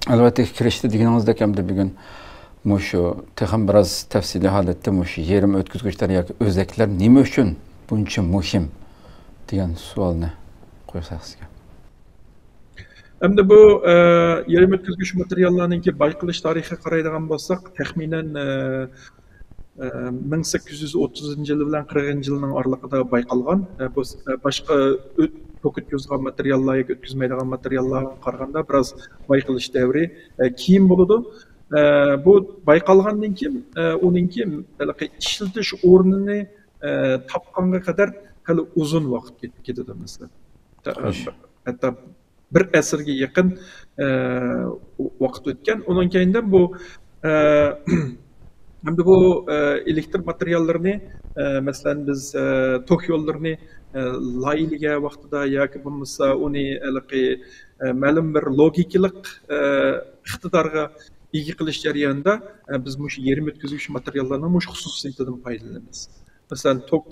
Albatta kirishdi deganingizdek hamda bugun mushu texam biroz tafsiliy holatda mushu yerim o'tkazgichlar yoki o'zaklar nima uchun buncha muhim degan savolni qo'ysak sizga. Hamda bu yerim o'tkazgich materiallarninki bayqilish tarixiga qaraydigan bo'lsak, taxminan 1830 yılı bilan 40 yılının aralig'ida bayqalgan. Bu boshqa o'tkazgan materiallar yoki o'tkazmaydigan materiallarga qaraganda biroz bayqalish davri keyin bo'ladi. Bu bayqalgandan keyin uninki ishlatish o'rnini topganga qadar hali uzun vaqt ketadi mesela. Hatta bir asrga yaqin vaqt o'tgan. Undan keyindan bu hamda bu elektr materiallarni masalan biz tok yo'llarini layliga vaqtida yoki bo'lmasa uni ma'lum bir logikalik iqtidorga ega qilish jarayonida biz mush yerim o'tkazgich materiallarning mush xususiyatidan foydalanamiz. Masalan tok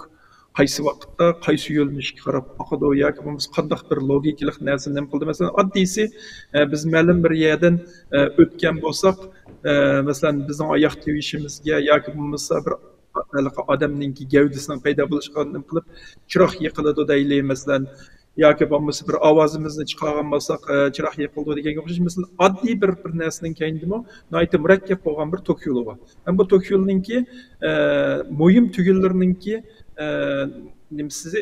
qaysi vaqtda qaysi yo'nalishga qarab oqadi yoki bo'lmasa qanday bir logikalik narsani nima qildi. Masalan oddiysi biz ma'lum bir yerdan o'tgan bo'lsak, masalan bizning oyoq tevishimizga yoki bo'lmasa bir odamninki gavdasining paydo bo'lishiga nima qilib chiroq yiqiladi deylik masalan yoki bo'lmasa bir ovozimizni chiqargan bo'lsak chiroq yiqildi deganga o'xshash masalan oddiy bir narsaning keyindimi nihoyatda murakkab bo'lgan bir tok yo'li bor. Bu tok yo'lininki mo'yim tugullarninki nimasiz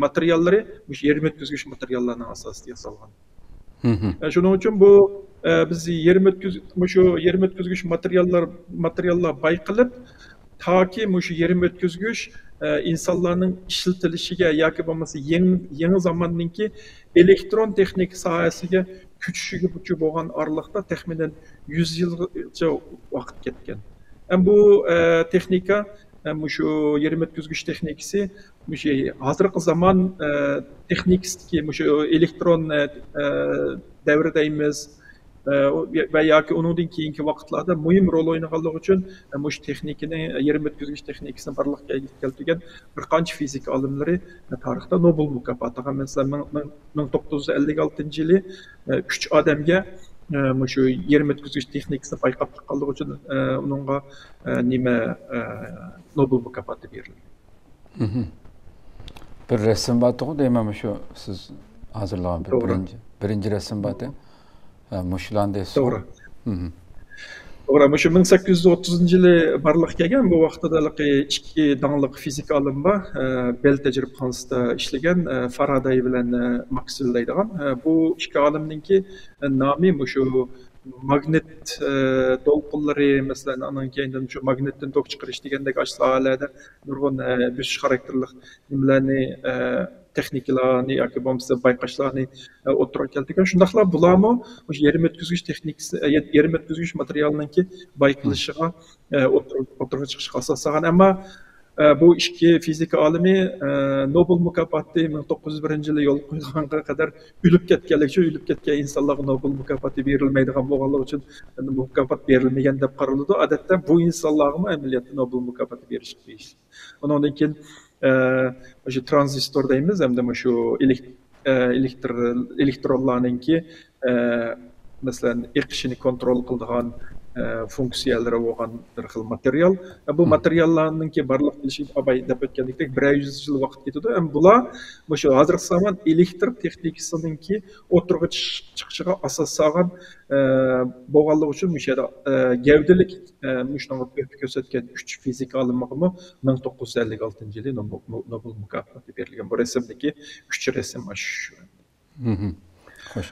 materiallari mush yerim o'tkazgich materiallarning asosida yasalgan. Shuning uchun bu biz yerim o'tkazgich materiallar bayqalib taki mushu yerim o'tkazgich insonlarning ishlatilishiga yoki bo'lmasa yangi zamonninki elektron texnika sohasiga kuchishiga bo'lgan oraliqda taxminan 100 yilgacha vaqt ketgan. Bu texnika mushu yerim o'tkazgich texnikasi mushu hozirgi zamon texnikasiki mushu elektron davridaymiz va yoki undan keyingi vaqtlarda muhim rol o'ynaganligi uchun mush texnikani yerim o'tkazgich texnikasini barliqqa keltirgan bir qancha fizik olimlari tarixda Nobel mukofotiga masalan 1956 yili 3 odamga mushu yerim o'tkazgich texnikasini payqab chiqqanligi uchun uningga nima Nobel mukofoti berildi. Bir rasm bor deyman shu siz hozirlagan birinchi rasm bor. Mushulanda to'g'ri. To'g'ri, mushu 1830 yili barliqqa kelgan bu vaqtda ikki donliq fizik olim bor, Bell tajribxonasida ishlagan Faraday bilan Maxwell deydigan. Bu ikki olimninki nomi mushu magnit to'lqinlari masalan anan keyindan shu magnitdan tok chiqarish degandek sohalarda nurg'un bo'sish xarakterli nimalarni texnikalarni yoki bo'lmasa bayqashlarni o'ttirib keltirgan. Shundaqla bularmi o'sha yerim o'tkazgich texnikasi, yerim o'tkazgich materialninki bayqilishiga o'ttirib chiqishga asoslangan. Ammo bu ikki fizika olimi Nobel mukofoti 1901 yili yo'l qo'yilganga qadar o'lib ketgan insonlarga Nobel mukofoti berilmaydigan bo'lganligi uchun mukofot berilmagan deb qaraladi. Odatda bu insonlarga amaliyotda Nobel mukofoti berish kerak. Undan keyin o'sha tranzistor deymiz hamda shu elektronlarninki masalan eqishini kontrol qiladigan funksiyalari bo'lgan bir xil material. Bu materiallarninki barliq kelishi abay deb o'tgandek 100 yil vaqt ketadi. Bular shu hozirgi zamon elektr texnikasiningki o'tirg'i chiqishiga asoslangan bo'lganligi uchun shu yerda gavdalik shunga ko'rsatgan 3 fizik olimlarga 1956 yili Nobel mukofoti berilgan. Bu rasmdagi 3 rasm shu. Xo'sh.